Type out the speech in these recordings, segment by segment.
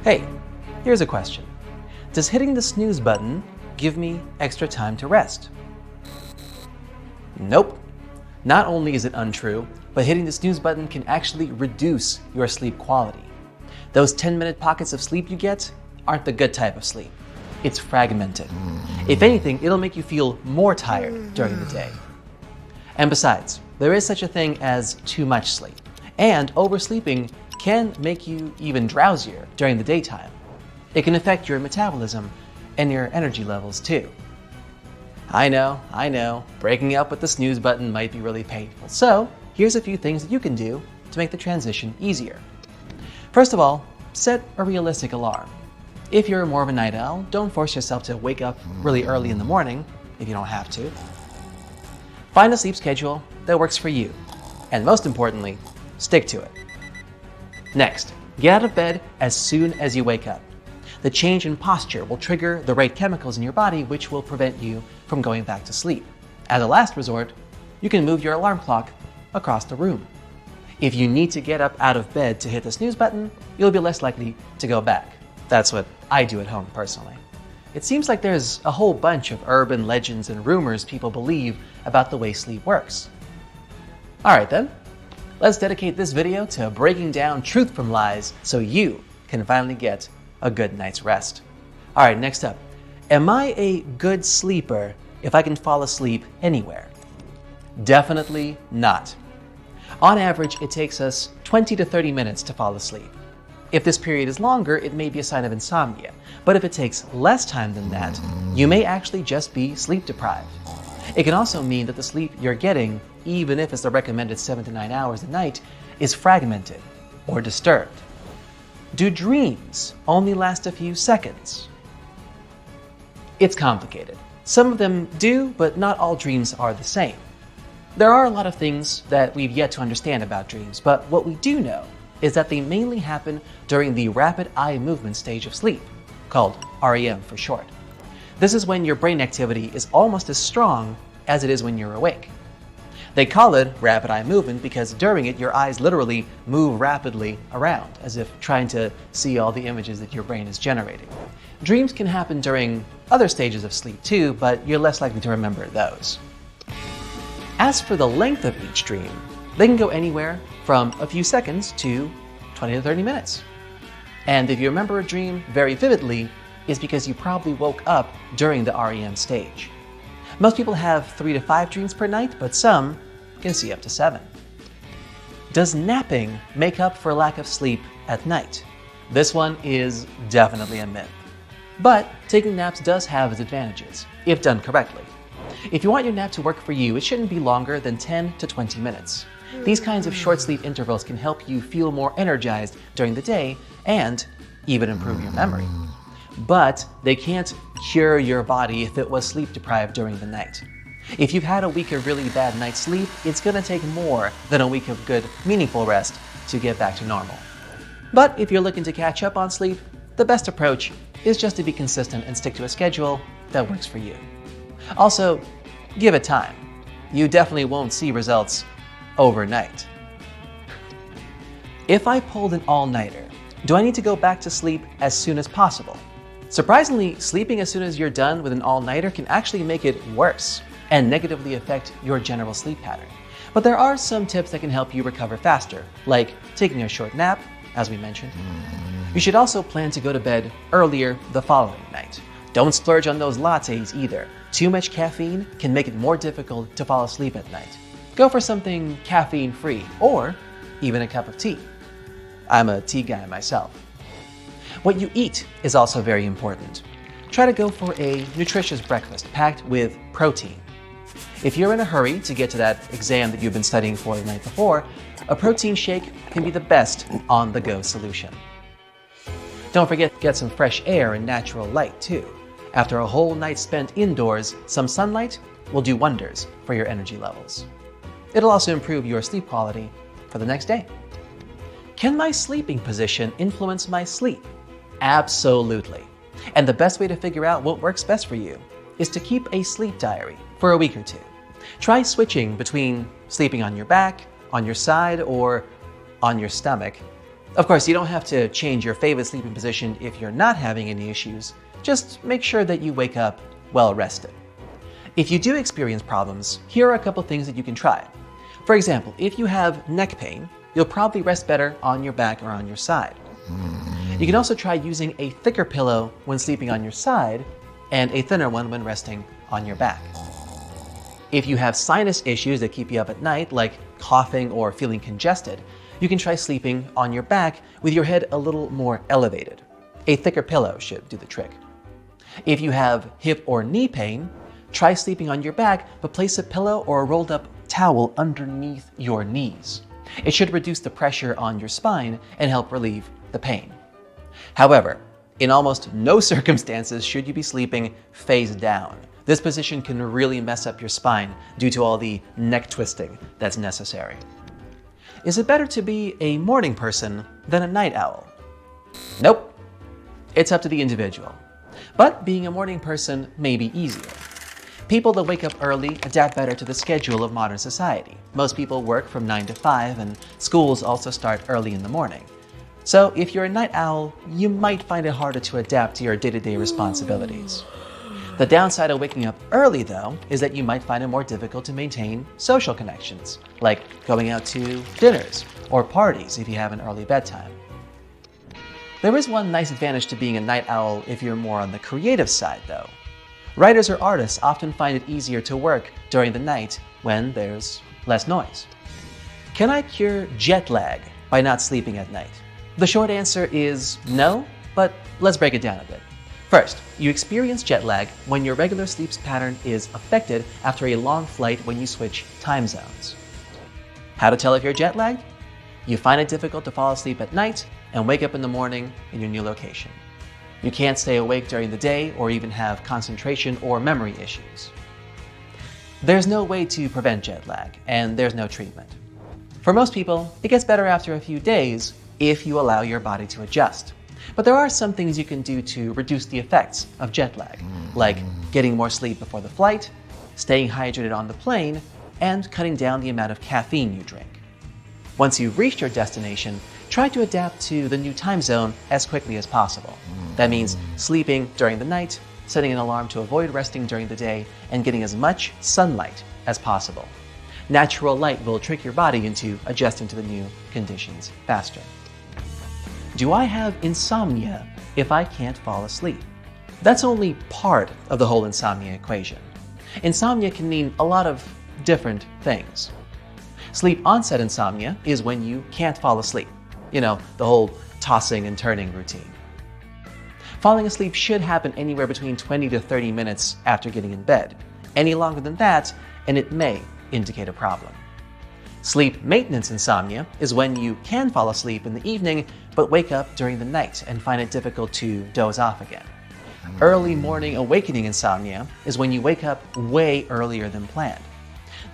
Hey, here's a question. Does hitting the snooze button give me extra time to rest? Nope. Not only is it untrue, but hitting the snooze button can actually reduce your sleep quality. Those 10-minute pockets of sleep you get aren't the good type of sleep. It's fragmented. If anything, it'll make you feel more tired during the day. And besides, there is such a thing as too much sleep. And oversleeping can make you even drowsier during the daytime. It can affect your metabolism and your energy levels too. I know, breaking up with the snooze button might be really painful. So here's a few things that you can do to make the transition easier. First of all, set a realistic alarm. If you're more of a night owl, don't force yourself to wake up really early in the morning if you don't have to. Find a sleep schedule that works for you. And most importantly, stick to it. Next, get out of bed as soon as you wake up. The change in posture will trigger the right chemicals in your body, which will prevent you from going back to sleep. As a last resort, you can move your alarm clock across the room. If you need to get up out of bed to hit the snooze button, you'll be less likely to go back. That's what I do at home personally. It seems like there's a whole bunch of urban legends and rumors people believe about the way sleep works. All right then, let's dedicate this video to breaking down truth from lies so you can finally get a good night's rest. All right, next up, am I a good sleeper if I can fall asleep anywhere? Definitely not. On average, it takes us 20 to 30 minutes to fall asleep. If this period is longer, it may be a sign of insomnia. But if it takes less time than that, you may actually just be sleep deprived. It can also mean that the sleep you're getting, even if it's the recommended 7 to 9 hours a night, is fragmented or disturbed. Do dreams only last a few seconds? It's complicated. Some of them do, but not all dreams are the same. There are a lot of things that we've yet to understand about dreams, but what we do know is that they mainly happen during the rapid eye movement stage of sleep, called REM for short. This is when your brain activity is almost as strong as it is when you're awake. They call it rapid eye movement because during it, your eyes literally move rapidly around, as if trying to see all the images that your brain is generating. Dreams can happen during other stages of sleep too, but you're less likely to remember those. As for the length of each dream, they can go anywhere from a few seconds to 20 to 30 minutes. And if you remember a dream very vividly, it's because you probably woke up during the REM stage. Most people have 3 to 5 dreams per night, but some can see up to 7. Does napping make up for lack of sleep at night? This one is definitely a myth. But taking naps does have its advantages, if done correctly. If you want your nap to work for you, it shouldn't be longer than 10 to 20 minutes. These kinds of short sleep intervals can help you feel more energized during the day and even improve your memory. But they can't cure your body if it was sleep deprived during the night. If you've had a week of really bad night's sleep, it's going to take more than a week of good, meaningful rest to get back to normal. But if you're looking to catch up on sleep, the best approach is just to be consistent and stick to a schedule that works for you. Also, give it time. You definitely won't see results overnight. If I pulled an all-nighter, do I need to go back to sleep as soon as possible? Surprisingly, sleeping as soon as you're done with an all-nighter can actually make it worse and negatively affect your general sleep pattern. But there are some tips that can help you recover faster, like taking a short nap, as we mentioned. You should also plan to go to bed earlier the following night. Don't splurge on those lattes either. Too much caffeine can make it more difficult to fall asleep at night. Go for something caffeine-free, or even a cup of tea. I'm a tea guy myself. What you eat is also very important. Try to go for a nutritious breakfast packed with protein. If you're in a hurry to get to that exam that you've been studying for the night before, a protein shake can be the best on-the-go solution. Don't forget to get some fresh air and natural light too. After a whole night spent indoors, some sunlight will do wonders for your energy levels. It'll also improve your sleep quality for the next day. Can my sleeping position influence my sleep? Absolutely. And the best way to figure out what works best for you is to keep a sleep diary for a week or two. Try switching between sleeping on your back, on your side, or on your stomach Of course, you don't have to change your favorite sleeping position if you're not having any issues. Just make sure that you wake up well rested. If you do experience problems, here are a couple things that you can try. For example, if you have neck pain, you'll probably rest better on your back or on your side. You can also try using a thicker pillow when sleeping on your side and a thinner one when resting on your back. If you have sinus issues that keep you up at night, like coughing or feeling congested, you can try sleeping on your back with your head a little more elevated. A thicker pillow should do the trick. If you have hip or knee pain, try sleeping on your back, but place a pillow or a rolled up towel underneath your knees. It should reduce the pressure on your spine and help relieve the pain. However, in almost no circumstances should you be sleeping face down. This position can really mess up your spine due to all the neck twisting that's necessary. Is it better to be a morning person than a night owl? Nope. It's up to the individual. But being a morning person may be easier. People that wake up early adapt better to the schedule of modern society. Most people work from 9 to 5, and schools also start early in the morning. So if you're a night owl, you might find it harder to adapt to your day-to-day responsibilities. The downside of waking up early, though, is that you might find it more difficult to maintain social connections, like going out to dinners or parties if you have an early bedtime. There is one nice advantage to being a night owl if you're more on the creative side, though. Writers or artists often find it easier to work during the night when there's less noise. Can I cure jet lag by not sleeping at night? The short answer is no, but let's break it down a bit. First, you experience jet lag when your regular sleep pattern is affected after a long flight when you switch time zones. How to tell if you're jet lagged? You find it difficult to fall asleep at night and wake up in the morning in your new location. You can't stay awake during the day or even have concentration or memory issues. There's no way to prevent jet lag, and there's no treatment. For most people, it gets better after a few days if you allow your body to adjust. But there are some things you can do to reduce the effects of jet lag, like getting more sleep before the flight, staying hydrated on the plane, and cutting down the amount of caffeine you drink. Once you've reached your destination, try to adapt to the new time zone as quickly as possible. That means sleeping during the night, setting an alarm to avoid resting during the day, and getting as much sunlight as possible. Natural light will trick your body into adjusting to the new conditions faster. Do I have insomnia if I can't fall asleep? That's only part of the whole insomnia equation. Insomnia can mean a lot of different things. Sleep onset insomnia is when you can't fall asleep. You know, the whole tossing and turning routine. Falling asleep should happen anywhere between 20 to 30 minutes after getting in bed. Any longer than that, and it may indicate a problem. Sleep maintenance insomnia is when you can fall asleep in the evening but wake up during the night and find it difficult to doze off again. Early morning awakening insomnia is when you wake up way earlier than planned.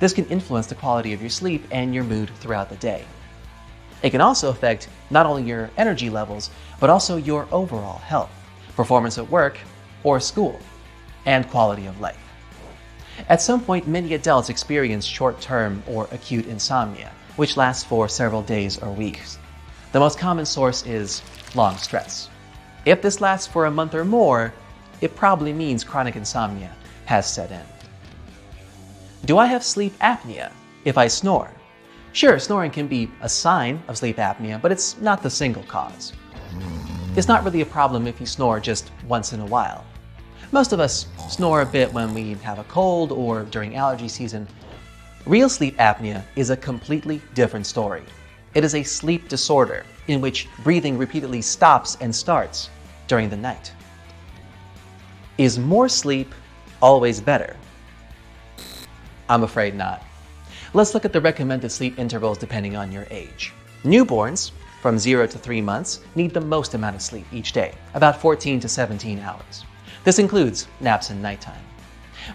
This can influence the quality of your sleep and your mood throughout the day. It can also affect not only your energy levels, but also your overall health, performance at work or school, and quality of life. At some point, many adults experience short-term or acute insomnia, which lasts for several days or weeks. The most common source is long stress. If this lasts for a month or more, it probably means chronic insomnia has set in. Do I have sleep apnea if I snore? Sure, snoring can be a sign of sleep apnea, but it's not the single cause. It's not really a problem if you snore just once in a while. Most of us snore a bit when we have a cold or during allergy season. Real sleep apnea is a completely different story. It is a sleep disorder in which breathing repeatedly stops and starts during the night. Is more sleep always better? I'm afraid not. Let's look at the recommended sleep intervals depending on your age. Newborns, from 0 to 3 months, need the most amount of sleep each day, about 14 to 17 hours. This includes naps and nighttime.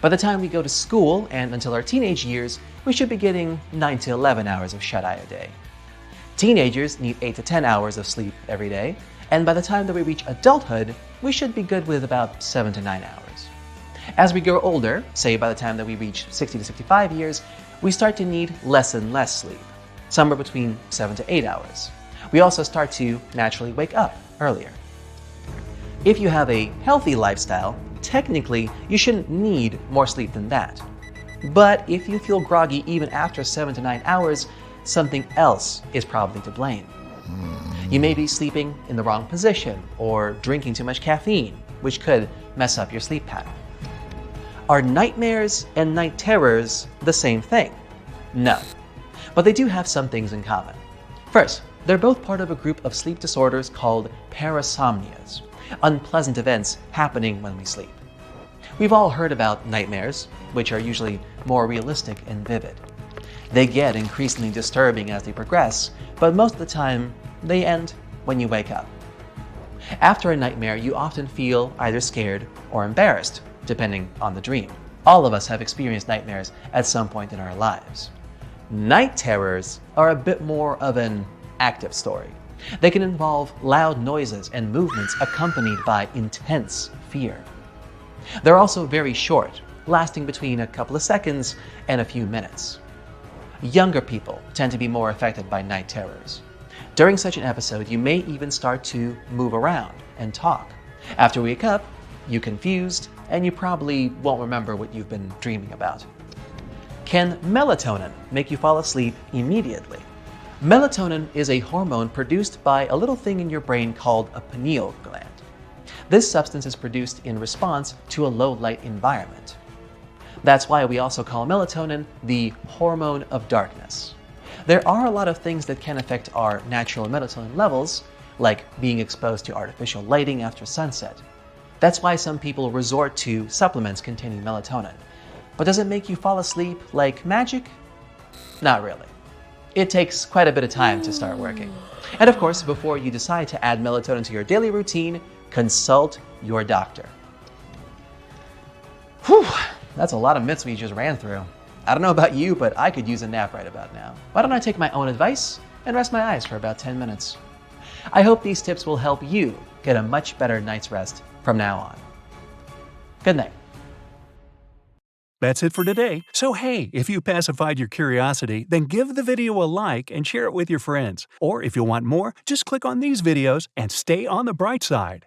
By the time we go to school and until our teenage years, we should be getting 9 to 11 hours of shut-eye a day. Teenagers need 8 to 10 hours of sleep every day, and by the time that we reach adulthood, we should be good with about 7 to 9 hours. As we grow older, say by the time that we reach 60 to 65 years, we start to need less and less sleep, somewhere between 7 to 8 hours. We also start to naturally wake up earlier. If you have a healthy lifestyle, technically you shouldn't need more sleep than that. But if you feel groggy even after 7 to 9 hours, something else is probably to blame. You may be sleeping in the wrong position or drinking too much caffeine, which could mess up your sleep pattern. Are nightmares and night terrors the same thing? No, but they do have some things in common. First, they're both part of a group of sleep disorders called parasomnias, unpleasant events happening when we sleep. We've all heard about nightmares, which are usually more realistic and vivid. They get increasingly disturbing as they progress, but most of the time, they end when you wake up. After a nightmare, you often feel either scared or embarrassed, depending on the dream. All of us have experienced nightmares at some point in our lives. Night terrors are a bit more of an active story. They can involve loud noises and movements accompanied by intense fear. They're also very short, lasting between a couple of seconds and a few minutes. Younger people tend to be more affected by night terrors. During such an episode, you may even start to move around and talk. After you wake up, you're confused, and you probably won't remember what you've been dreaming about. Can melatonin make you fall asleep immediately? Melatonin is a hormone produced by a little thing in your brain called a pineal gland. This substance is produced in response to a low-light environment. That's why we also call melatonin the hormone of darkness. There are a lot of things that can affect our natural melatonin levels, like being exposed to artificial lighting after sunset. That's why some people resort to supplements containing melatonin. But does it make you fall asleep like magic? Not really. It takes quite a bit of time to start working. And of course, before you decide to add melatonin to your daily routine, consult your doctor. Whew, that's a lot of myths we just ran through. I don't know about you, but I could use a nap right about now. Why don't I take my own advice and rest my eyes for about 10 minutes? I hope these tips will help you get a much better night's rest from now on. Good night. That's it for today. So hey, if you pacified your curiosity, then give the video a like and share it with your friends. Or if you want more, just click on these videos and stay on the bright side.